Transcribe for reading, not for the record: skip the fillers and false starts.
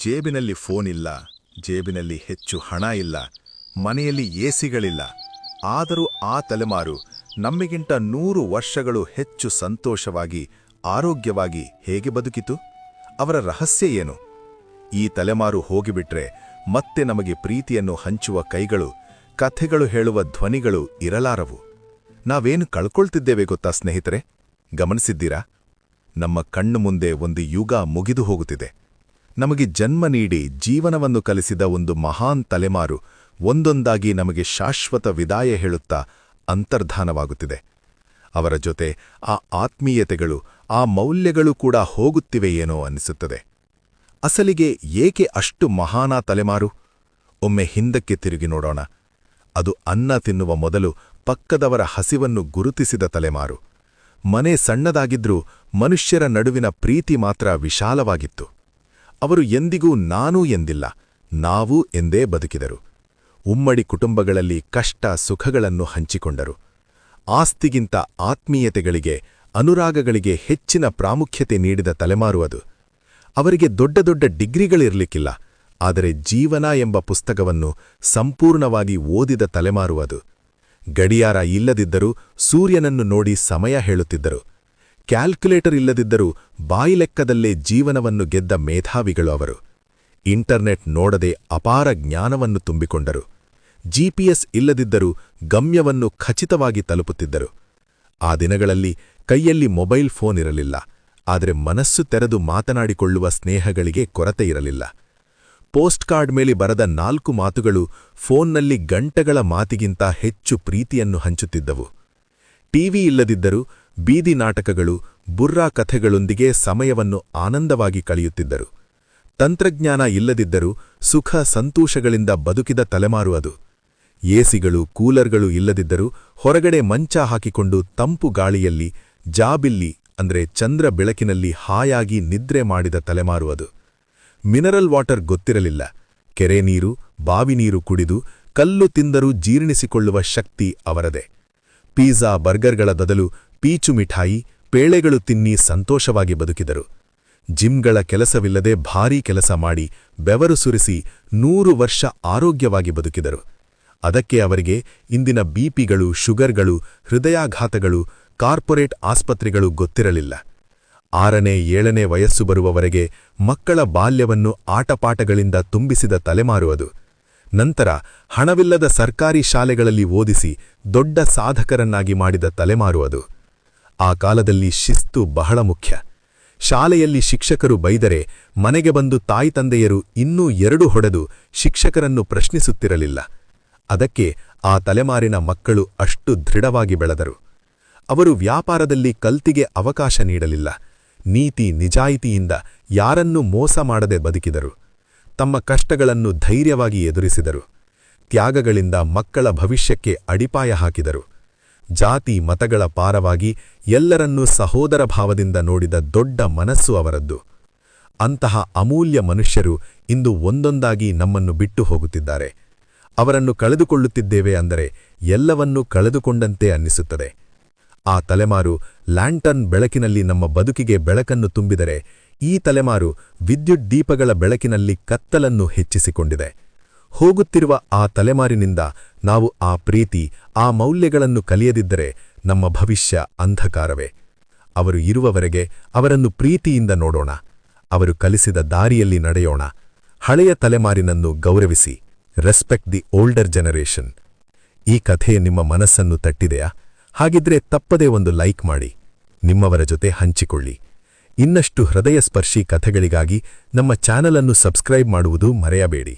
ಜೇಬಿನಲ್ಲಿ ಫೋನ್ ಇಲ್ಲ, ಜೇಬಿನಲ್ಲಿ ಹೆಚ್ಚು ಹಣ ಇಲ್ಲ, ಮನೆಯಲ್ಲಿ ಎಸಿಗಳಿಲ್ಲ. ಆದರೂ ಆ ತಲೆಮಾರು ನಮ್ಮಿಗಿಂತ 100 ವರ್ಷಗಳು ಹೆಚ್ಚು ಸಂತೋಷವಾಗಿ, ಆರೋಗ್ಯವಾಗಿ ಹೇಗೆ ಬದುಕಿತು? ಅವರ ರಹಸ್ಯ ಏನು? ಈ ತಲೆಮಾರು ಹೋಗಿಬಿಟ್ರೆ ಮತ್ತೆ ನಮಗೆ ಪ್ರೀತಿಯನ್ನು ಹಂಚುವ ಕೈಗಳು, ಕಥೆಗಳು ಹೇಳುವ ಧ್ವನಿಗಳು ಇರಲಾರವು. ನಾವೇನು ಕಳ್ಕೊಳ್ತಿದ್ದೇವೆ ಗೊತ್ತಾ ಸ್ನೇಹಿತರೆ? ಗಮನಿಸಿದ್ದೀರಾ? ನಮ್ಮ ಕಣ್ಣು ಮುಂದೆ ಒಂದು ಯುಗ ಮುಗಿದು ಹೋಗುತ್ತಿದೆ. ನಮಗೆ ಜನ್ಮ ನೀಡಿ ಜೀವನವನ್ನು ಕಲಿಸಿದ ಒಂದು ಮಹಾನ್ ತಲೆಮಾರು ಒಂದೊಂದಾಗಿ ನಮಗೆ ಶಾಶ್ವತ ವಿದಾಯ ಹೇಳುತ್ತಾ ಅಂತರ್ಧಾನವಾಗುತ್ತಿದೆ. ಅವರ ಜೊತೆ ಆ ಆತ್ಮೀಯತೆಗಳು, ಆ ಮೌಲ್ಯಗಳು ಕೂಡ ಹೋಗುತ್ತಿವೆಯೇನೋ ಅನ್ನಿಸುತ್ತದೆ. ಅಸಲಿಗೆ ಏಕೆ ಅಷ್ಟು ಮಹಾನ ತಲೆಮಾರು? ಒಮ್ಮೆ ಹಿಂದಕ್ಕೆ ತಿರುಗಿ ನೋಡೋಣ. ಅದು ಅನ್ನ ತಿನ್ನುವ ಮೊದಲು ಪಕ್ಕದವರ ಹಸಿವನ್ನು ಗುರುತಿಸಿದ ತಲೆಮಾರು. ಮನೆ ಸಣ್ಣದಾಗಿದ್ರೂ ಮನುಷ್ಯರ ನಡುವಿನ ಪ್ರೀತಿ ಮಾತ್ರ ವಿಶಾಲವಾಗಿತ್ತು. ಅವರು ಎಂದಿಗೂ ನಾನು ಎಂದಿಲ್ಲ, ನಾವು ಎಂದೇ ಬದುಕಿದರು. ಉಮ್ಮಡಿ ಕುಟುಂಬಗಳಲ್ಲಿ ಕಷ್ಟ ಸುಖಗಳನ್ನು ಹಂಚಿಕೊಂಡರು. ಆಸ್ತಿಗಿಂತ ಆತ್ಮೀಯತೆಗಳಿಗೆ, ಅನುರಾಗಗಳಿಗೆ ಹೆಚ್ಚಿನ ಪ್ರಾಮುಖ್ಯತೆ ನೀಡಿದ ತಲೆಮಾರು ಅದು. ಅವರಿಗೆ ದೊಡ್ಡ ದೊಡ್ಡ ಡಿಗ್ರಿಗಳಿರಲಿಕ್ಕಿಲ್ಲ, ಆದರೆ ಜೀವನ ಎಂಬ ಪುಸ್ತಕವನ್ನು ಸಂಪೂರ್ಣವಾಗಿ ಓದಿದ ತಲೆಮಾರು ಅದು. ಗಡಿಯಾರ ಇಲ್ಲದಿದ್ದರೂ ಸೂರ್ಯನನ್ನು ನೋಡಿ ಸಮಯ ಹೇಳುತ್ತಿದ್ದರು. ಕ್ಯಾಲ್ಕುಲೇಟರ್ ಇಲ್ಲದಿದ್ದರೂ ಬಾಯಿಲೆಕ್ಕದಲ್ಲೇ ಜೀವನವನ್ನು ಗೆದ್ದ ಮೇಧಾವಿಗಳು ಅವರು. ಇಂಟರ್ನೆಟ್ ನೋಡದೆ ಅಪಾರ ಜ್ಞಾನವನ್ನು ತುಂಬಿಕೊಂಡರು. ಜಿಪಿಎಸ್ ಇಲ್ಲದಿದ್ದರೂ ಗಮ್ಯವನ್ನು ಖಚಿತವಾಗಿ ತಲುಪುತ್ತಿದ್ದರು. ಆ ದಿನಗಳಲ್ಲಿ ಕೈಯಲ್ಲಿ ಮೊಬೈಲ್ ಫೋನ್ ಇರಲಿಲ್ಲ, ಆದರೆ ಮನಸ್ಸು ತೆರೆದು ಮಾತನಾಡಿಕೊಳ್ಳುವ ಸ್ನೇಹಗಳಿಗೆ ಕೊರತೆಯಿರಲಿಲ್ಲ. ಪೋಸ್ಟ್ ಕಾರ್ಡ್ ಮೇಲೆ ಬರೆದ 4 ಮಾತುಗಳು ಫೋನ್ನಲ್ಲಿ ಗಂಟೆಗಳ ಮಾತಿಗಿಂತ ಹೆಚ್ಚು ಪ್ರೀತಿಯನ್ನು ಹಂಚುತ್ತಿದ್ದವು. ಟಿವಿ ಇಲ್ಲದಿದ್ದರೂ ಬೀದಿ ನಾಟಕಗಳು, ಬುರ್ರಾ ಕಥೆಗಳೊಂದಿಗೆ ಸಮಯವನ್ನು ಆನಂದವಾಗಿ ಕಳೆಯುತ್ತಿದ್ದರು. ತಂತ್ರಜ್ಞಾನ ಇಲ್ಲದಿದ್ದರೂ ಸುಖ ಸಂತೋಷಗಳಿಂದ ಬದುಕಿದ ತಲೆಮಾರು ಅದು. ಎಸಿಗಳು, ಕೂಲರ್ಗಳು ಇಲ್ಲದಿದ್ದರೂ ಹೊರಗಡೆ ಮಂಚ ಹಾಕಿಕೊಂಡು ತಂಪು ಗಾಳಿಯಲ್ಲಿ, ಜಾಬಿಲ್ಲಿ ಅಂದ್ರೆ ಚಂದ್ರ ಬೆಳಕಿನಲ್ಲಿ ಹಾಯಾಗಿ ನಿದ್ರೆ ಮಾಡಿದ ತಲೆಮಾರು ಅದು. ಮಿನರಲ್ ವಾಟರ್ ಗೊತ್ತಿರಲಿಲ್ಲ. ಕೆರೆ ನೀರು, ಬಾವಿ ನೀರು ಕುಡಿದು ಕಲ್ಲು ತಿಂದರೂ ಜೀರ್ಣಿಸಿಕೊಳ್ಳುವ ಶಕ್ತಿ ಅವರದೇ. ಪಿಜ್ಜಾ, ಬರ್ಗರ್ಗಳ ಬದಲು ಪೀಚು ಮಿಠಾಯಿ, ಪೇಳೆಗಳು ತಿನ್ನಿ ಸಂತೋಷವಾಗಿ ಬದುಕಿದರು. ಜಿಮ್ಗಳ ಕೆಲಸವಿಲ್ಲದೆ ಭಾರೀ ಕೆಲಸ ಮಾಡಿ ಬೆವರು ಸುರಿಸಿ 100 ವರ್ಷ ಆರೋಗ್ಯವಾಗಿ ಬದುಕಿದರು. ಅದಕ್ಕೆ ಅವರಿಗೆ ಇಂದಿನ ಬಿಪಿಗಳು, ಶುಗರ್ಗಳು, ಹೃದಯಾಘಾತಗಳು, ಕಾರ್ಪೊರೇಟ್ ಆಸ್ಪತ್ರೆಗಳು ಗೊತ್ತಿರಲಿಲ್ಲ. 6ನೇ 7ನೇ ವಯಸ್ಸು ಬರುವವರೆಗೆ ಮಕ್ಕಳ ಬಾಲ್ಯವನ್ನು ಆಟಪಾಠಗಳಿಂದ ತುಂಬಿಸಿದ ತಲೆಮಾರು ಅದು. ನಂತರ ಹಣವಿಲ್ಲದ ಸರ್ಕಾರಿ ಶಾಲೆಗಳಲ್ಲಿ ಓದಿಸಿ ದೊಡ್ಡ ಸಾಧಕರನ್ನಾಗಿ ಮಾಡಿದ ತಲೆಮಾರು ಅದು. ಆ ಕಾಲದಲ್ಲಿ ಶಿಸ್ತು ಬಹಳ ಮುಖ್ಯ. ಶಾಲೆಯಲ್ಲಿ ಶಿಕ್ಷಕರು ಬೈದರೆ ಮನೆಗೆ ಬಂದು ತಾಯಿತಂದೆಯರು ಇನ್ನೂ 2 ಹೊಡೆದು ಶಿಕ್ಷಕರನ್ನು ಪ್ರಶ್ನಿಸುತ್ತಿರಲಿಲ್ಲ. ಅದಕ್ಕೆ ಆ ತಲೆಮಾರಿನ ಮಕ್ಕಳು ಅಷ್ಟು ದೃಢವಾಗಿ ಬೆಳೆದರು. ಅವರು ವ್ಯಾಪಾರದಲ್ಲಿ ಕಲ್ತಿಗೆ ಅವಕಾಶ ನೀಡಲಿಲ್ಲ. ನೀತಿ ನಿಜಾಯಿತಿಯಿಂದ ಯಾರನ್ನೂ ಮೋಸ ಮಾಡದೆ ಬದುಕಿದರು. ತಮ್ಮ ಕಷ್ಟಗಳನ್ನು ಧೈರ್ಯವಾಗಿ ಎದುರಿಸಿದರು. ತ್ಯಾಗಗಳಿಂದ ಮಕ್ಕಳ ಭವಿಷ್ಯಕ್ಕೆ ಅಡಿಪಾಯ ಹಾಕಿದರು. ಜಾತಿ ಮತಗಳ ಪಾರವಾಗಿ ಎಲ್ಲರನ್ನೂ ಸಹೋದರ ಭಾವದಿಂದ ನೋಡಿದ ದೊಡ್ಡ ಮನಸ್ಸು ಅವರದ್ದು. ಅಂತಹ ಅಮೂಲ್ಯ ಮನುಷ್ಯರು ಇಂದು ಒಂದೊಂದಾಗಿ ನಮ್ಮನ್ನು ಬಿಟ್ಟು ಹೋಗುತ್ತಿದ್ದಾರೆ. ಅವರನ್ನು ಕಳೆದುಕೊಳ್ಳುತ್ತಿದ್ದೇವೆ ಅಂದರೆ ಎಲ್ಲವನ್ನೂ ಕಳೆದುಕೊಂಡಂತೆ ಅನ್ನಿಸುತ್ತದೆ. ಆ ತಲೆಮಾರು ಲ್ಯಾಂಟರ್ನ್ ಬೆಳಕಿನಲ್ಲಿ ನಮ್ಮ ಬದುಕಿಗೆ ಬೆಳಕನ್ನು ತುಂಬಿದರೆ, ಈ ತಲೆಮಾರು ವಿದ್ಯುತ್ ದೀಪಗಳ ಬೆಳಕಿನಲ್ಲಿ ಕತ್ತಲನ್ನು ಹೆಚ್ಚಿಸಿಕೊಂಡಿದೆ. ಹೋಗುತ್ತಿರುವ ಆ ತಲೆಮಾರಿನಿಂದ ನಾವು ಆ ಪ್ರೀತಿ, ಆ ಮೌಲ್ಯಗಳನ್ನು ಕಲಿಯದಿದ್ದರೆ ನಮ್ಮ ಭವಿಷ್ಯ ಅಂಧಕಾರವೇ. ಅವರು ಇರುವವರೆಗೆ ಅವರನ್ನು ಪ್ರೀತಿಯಿಂದ ನೋಡೋಣ. ಅವರು ಕಲಿಸಿದ ದಾರಿಯಲ್ಲಿ ನಡೆಯೋಣ. ಹಳೆಯ ತಲೆಮಾರಿನನ್ನು ಗೌರವಿಸಿ. Respect the older generation. ಈ ಕಥೆ ನಿಮ್ಮ ಮನಸ್ಸನ್ನು ತಟ್ಟಿದೆಯಾ? ಹಾಗಿದ್ರೆ ತಪ್ಪದೇ ಒಂದು ಲೈಕ್ ಮಾಡಿ, ನಿಮ್ಮವರ ಜೊತೆ ಹಂಚಿಕೊಳ್ಳಿ. ಇನ್ನಷ್ಟು ಹೃದಯಸ್ಪರ್ಶಿ ಕಥೆಗಳಿಗಾಗಿ ನಮ್ಮ ಚಾನಲ್ ಅನ್ನು ಸಬ್ಸ್ಕ್ರೈಬ್ ಮಾಡುವುದು ಮರೆಯಬೇಡಿ.